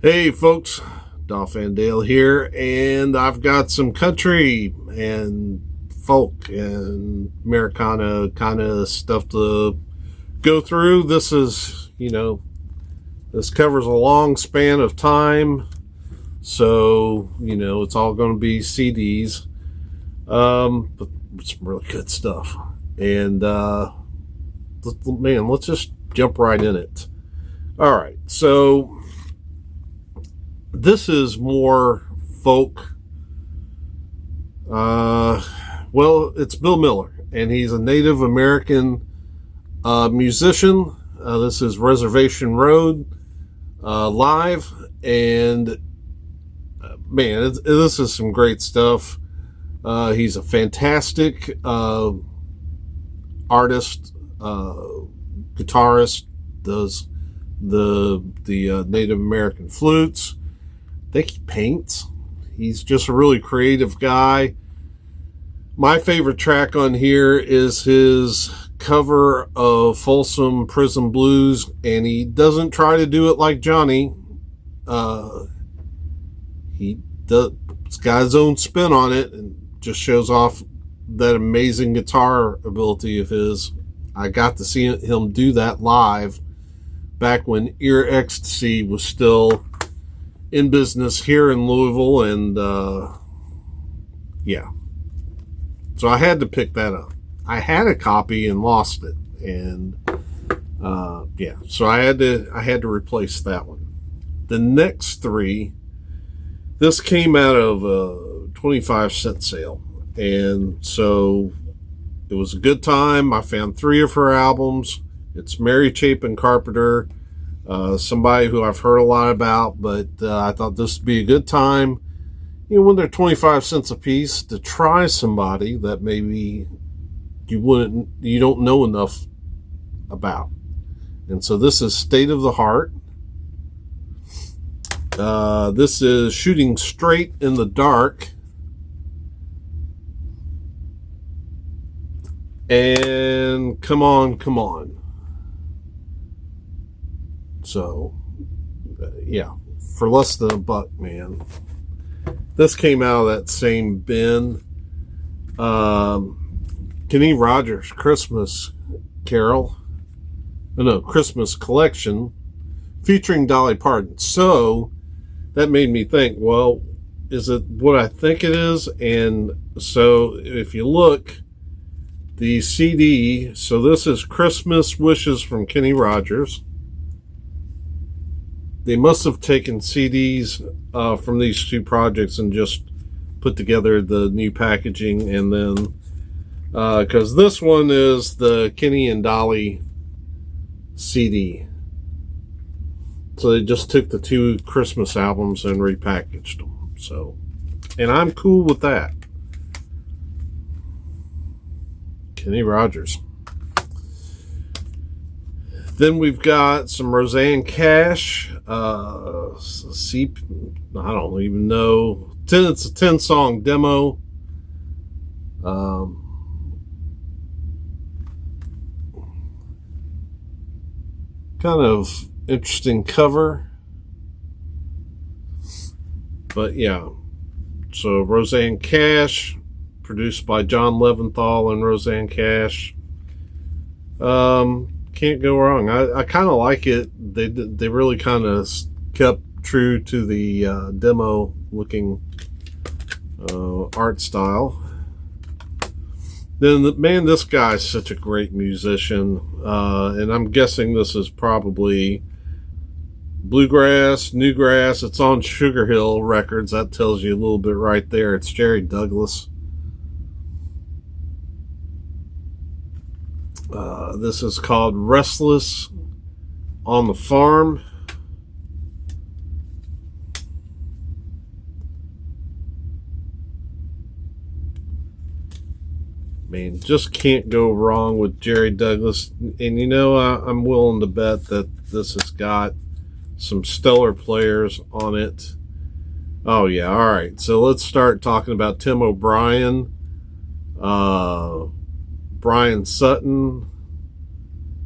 Hey folks, Dolph Van Dale here, and I've got some country and folk and Americana kind of stuff to go through. This covers a long span of time, so, it's all going to be CDs, but some really good stuff. And, man, let's just jump right in it. All right, so this is more folk. It's Bill Miller, and he's a Native American musician. This is Reservation Road live, and man, this is some great stuff. He's a fantastic artist, guitarist, does the Native American flutes. I think he paints. He's just a really creative guy. My favorite track on here is his cover of Folsom Prison Blues, and he doesn't try to do it like Johnny. He's got his own spin on it and just shows off that amazing guitar ability of his. I got to see him do that live back when Ear Ecstasy was still in business here in Louisville, and so I had to pick that up. I had a copy and lost it, and so I had to replace that one. The next three, this came out of a 25-cent sale, and so it was a good time. I found 3 of her albums. It's Mary Chapin Carpenter, somebody who I've heard a lot about, but I thought this would be a good time, when they're 25 cents a piece, to try somebody that maybe you don't know enough about. And so this is State of the Heart. This is Shooting Straight in the Dark. And Come On, Come On. So, for less than $1, man. This came out of that same bin. Kenny Rogers Christmas Carol. Christmas Collection featuring Dolly Parton. So, that made me think, well, is it what I think it is? And so, if you look, the CD, so this is Christmas Wishes from Kenny Rogers. They must have taken CDs from these 2 projects and just put together the new packaging, and then because this one is the Kenny and Dolly CD, so they just took the 2 Christmas albums and repackaged them. So, and I'm cool with that. Kenny Rogers. Then we've got some Rosanne Cash. I don't even know. It's a 10-song demo. Kind of interesting cover. But yeah. So Rosanne Cash, produced by John Leventhal and Rosanne Cash. Can't go wrong. I kind of like it. They really kind of kept true to the demo looking art style. Then this guy's such a great musician, and I'm guessing this is probably bluegrass, newgrass. It's on Sugar Hill Records. That tells you a little bit right there. It's Jerry Douglas. This is called Restless on the Farm. Man, just can't go wrong with Jerry Douglas. And I'm willing to bet that this has got some stellar players on it. Oh yeah, all right. So let's start talking about Tim O'Brien, Brian Sutton,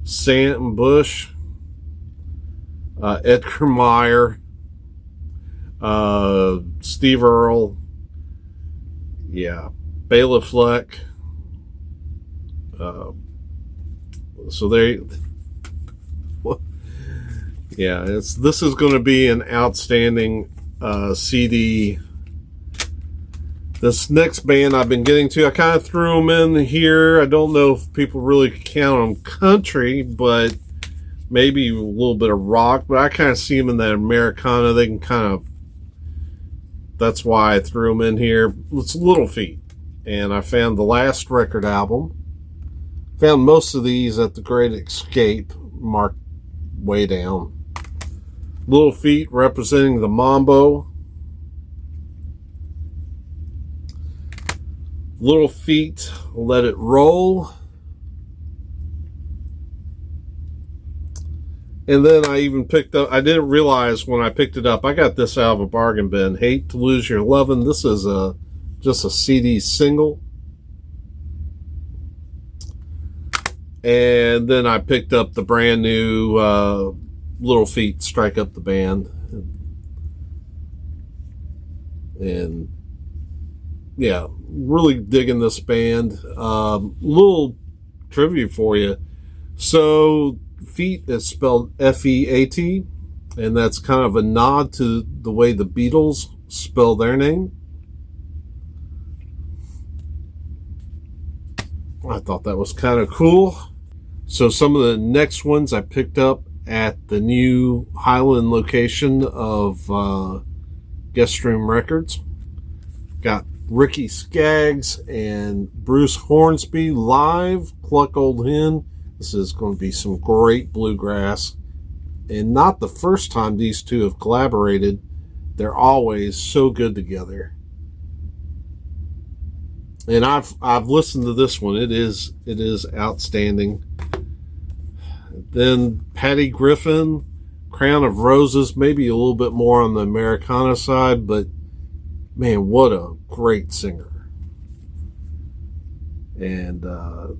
Sam Bush, Edgar Meyer, Steve Earle, yeah, Bela Fleck. So they, yeah, this is going to be an outstanding CD. This next band I've been getting to, I kind of threw them in here. I don't know if people really count them country, but maybe a little bit of rock. But I kind of see them in that Americana. They can kind of, that's why I threw them in here. It's Little Feat. And I found the last record album. Found most of these at the Great Escape, marked way down. Little Feat representing the Mambo. Little Feat, Let It Roll. And then I even picked up, I didn't realize when I picked it up, I got this out of a bargain bin. Hate to Lose Your Lovin'. This is just a CD single. And then I picked up the brand new Little Feat, Strike Up the Band. And yeah, really digging this band. Little trivia for you. So Feat is spelled F-E-A-T, and that's kind of a nod to the way the Beatles spell their name. I thought that was kind of cool. So some of the next ones I picked up at the new Highland location of Guestroom Records. Got Ricky Skaggs and Bruce Hornsby live, Cluck Old Hen. This is going to be some great bluegrass. And not the first time these two have collaborated. They're always so good together. And I've listened to this one. It is outstanding. Then Patty Griffin, Crown of Roses, maybe a little bit more on the Americana side, but man, what a great singer. And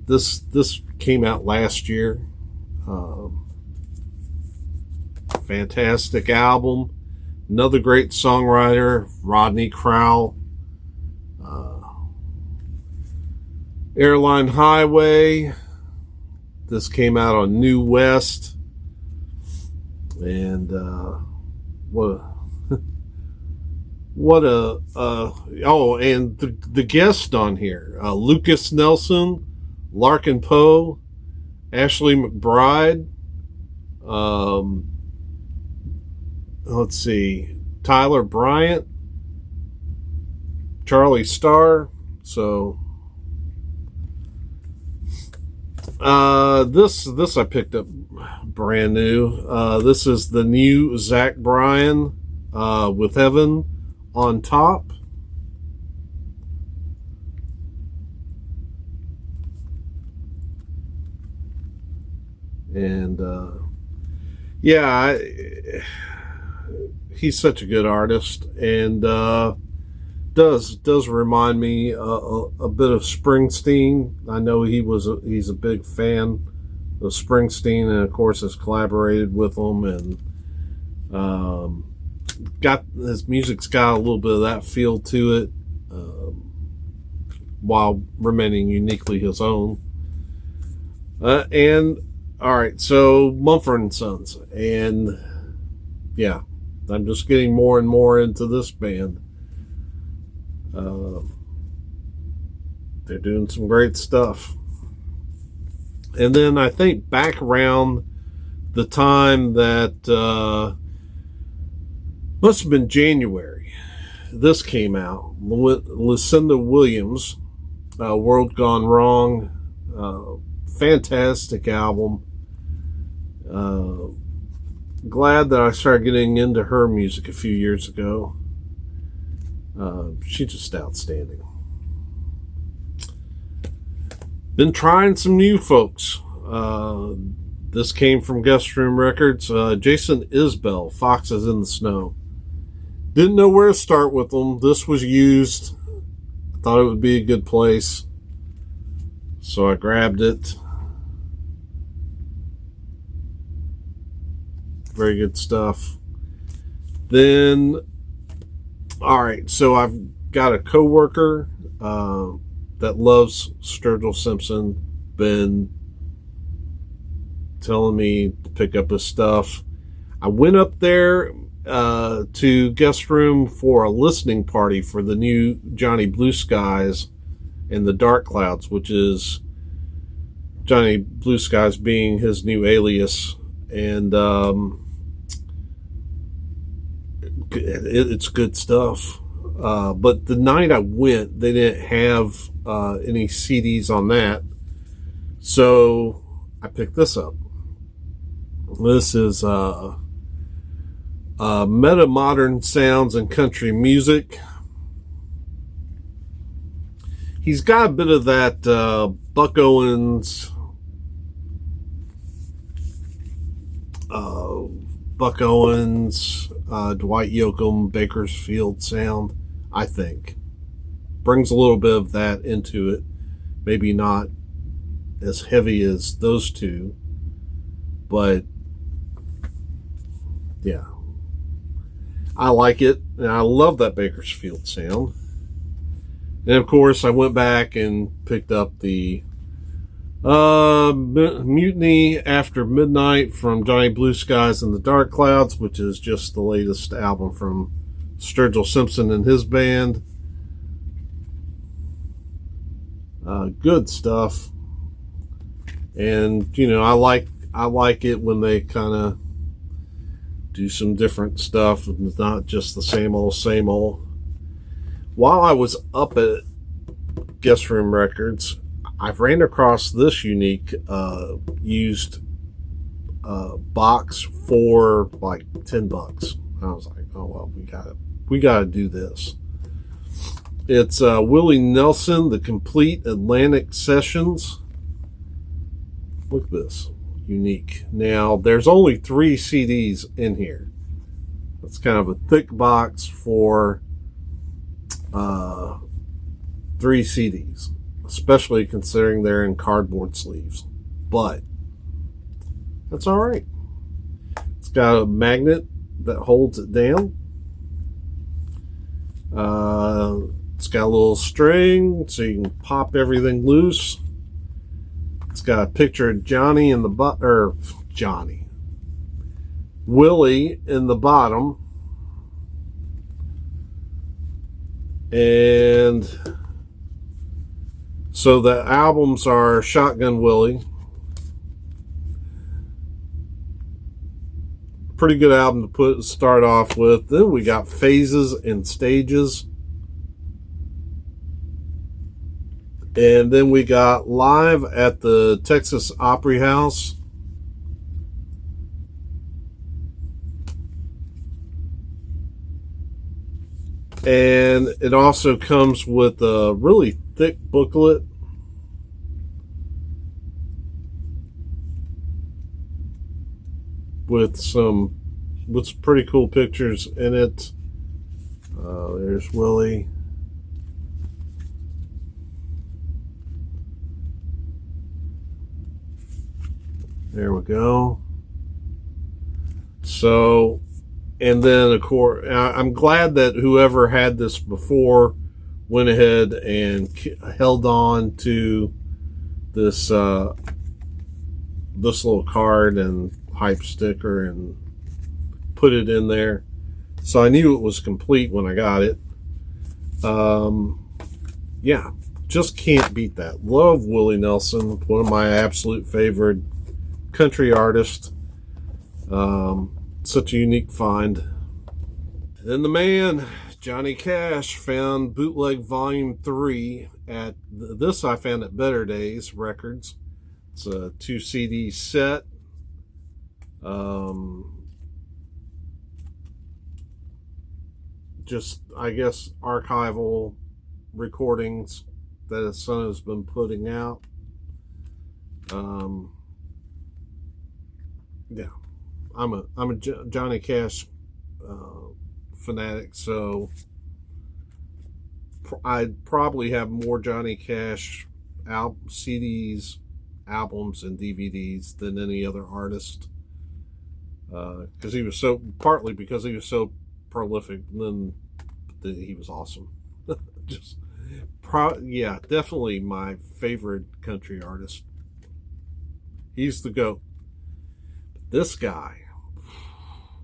this came out last year. Fantastic album. Another great songwriter, Rodney Crowell. Airline Highway. This came out on New West. And and the guest on here, Lucas Nelson, Larkin Poe, Ashley McBride, let's see, Tyler Bryant, Charlie Starr. So this I picked up brand new. This is the new Zach Bryan with Heaven on Top. And yeah, he's such a good artist, and does remind me a bit of Springsteen. I know he's a big fan of Springsteen, and of course has collaborated with him, and got his music's got a little bit of that feel to it, while remaining uniquely his own. And all right, so Mumford & Sons, and yeah, I'm just getting more and more into this band. They're doing some great stuff. And then I think back around the time that must have been January, this came out. Lucinda Williams, World Gone Wrong. Fantastic album. Glad that I started getting into her music a few years ago. She's just outstanding. Been trying some new folks. This came from Guestroom Records. Jason Isbell, Foxes in the Snow. Didn't know where to start with them. This was used. I thought it would be a good place, so I grabbed it. Very good stuff. Then All right, so I've got a coworker that loves Sturgill Simpson. Been telling me to pick up his stuff. I went up there to guest room for a listening party for the new Johnny Blue Skies and the Dark Clouds, which is Johnny Blue Skies being his new alias. And it's good stuff. But the night I went, they didn't have any CDs on that. So I picked this up. This is Meta Modern Sounds and Country Music. He's got a bit of that Buck Owens, Dwight Yoakam, Bakersfield sound, I think. Brings a little bit of that into it. Maybe not as heavy as those two, but yeah. I like it, and I love that Bakersfield sound. And of course, I went back and picked up the Mutiny After Midnight from Johnny Blue Skies and the Dark Clouds, which is just the latest album from Sturgill Simpson and his band. Good stuff. And you know, I like it when they kind of do some different stuff and it's not just the same old. While I was up at Guest Room Records, I ran across this unique used box for like $10. I was like, oh well, we gotta do this. It's Willie Nelson, The Complete Atlantic Sessions. Look at this. Unique. Now, there's only 3 CDs in here. It's kind of a thick box for 3 CDs, especially considering they're in cardboard sleeves. But that's all right. It's got a magnet that holds it down. It's got a little string so you can pop everything loose. It's got a picture of Johnny in the Willie in the bottom. And so the albums are Shotgun Willie. Pretty good album to start off with. Then we got Phases and Stages. And then we got Live at the Texas Opry House. And it also comes with a really thick booklet. With some pretty cool pictures in it. There's Willie. There we go. So, and then of course, I'm glad that whoever had this before went ahead and held on to this this little card and hype sticker and put it in there. So I knew it was complete when I got it. Yeah, just can't beat that. Love Willie Nelson, one of my absolute favorite country artists. Such a unique find. Then the man, Johnny Cash, found Bootleg Volume 3 at this I found at Better Days Records. It's a 2 CD set. Just, I guess, archival recordings that his son has been putting out. Yeah, I'm a Johnny Cash fanatic, so I'd probably have more Johnny Cash CDs, albums, and DVDs than any other artist, because he was so prolific, and then he was awesome. Just, yeah, definitely my favorite country artist. He's the GOAT. This guy,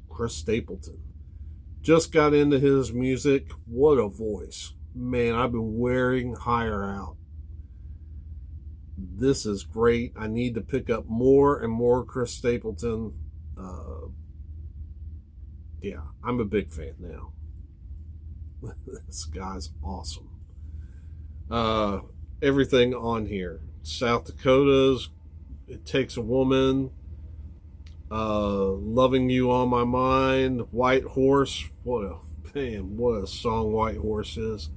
Chris Stapleton, just got into his music. What a voice. Man, I've been wearing Higher Out. This is great. I need to pick up more and more Chris Stapleton. Yeah, I'm a big fan now. This guy's awesome. Everything on here. South Dakota's It Takes a Woman. Loving You on My Mind. White Horse. What a song White Horse is.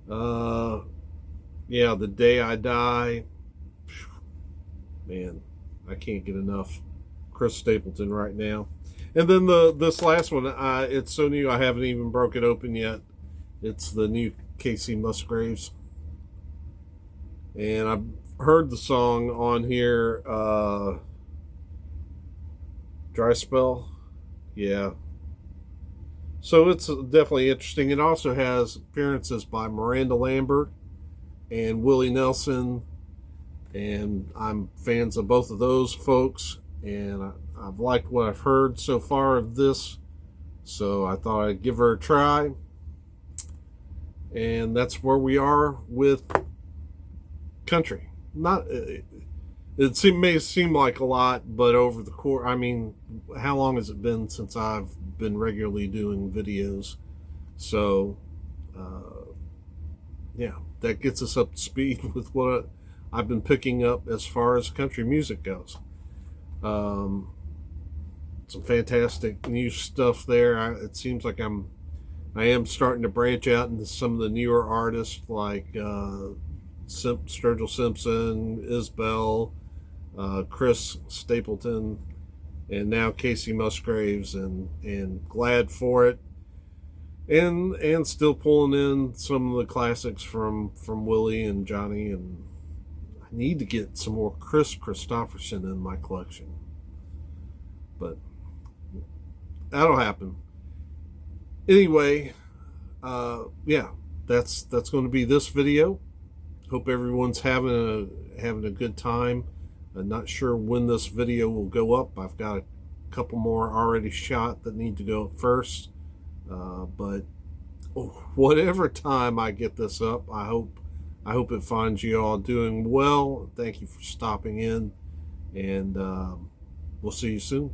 Yeah, The Day I Die. Man, I can't get enough Chris Stapleton right now. And then this last one, it's so new I haven't even broke it open yet. It's the new Kacey Musgraves. And I've heard the song on here, Dry Spell. Yeah. So it's definitely interesting. It also has appearances by Miranda Lambert and Willie Nelson. And I'm fans of both of those folks. And I've liked what I've heard so far of this. So I thought I'd give her a try. And that's where we are with country. May seem like a lot, but over the course, how long has it been since I've been regularly doing videos? So, yeah, that gets us up to speed with what I've been picking up as far as country music goes. Some fantastic new stuff there. It seems like I am starting to branch out into some of the newer artists like Sturgill Simpson, Isbell, Chris Stapleton, and now Kacey Musgraves, and glad for it. And still pulling in some of the classics from Willie and Johnny, and I need to get some more Chris Christopherson in my collection. But that'll happen. Anyway, yeah, that's going to be this video. Hope everyone's having a good time. I'm not sure when this video will go up. I've got a couple more already shot that need to go up first. But whatever time I get this up, I hope it finds you all doing well. Thank you for stopping in, and we'll see you soon.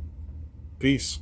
Peace.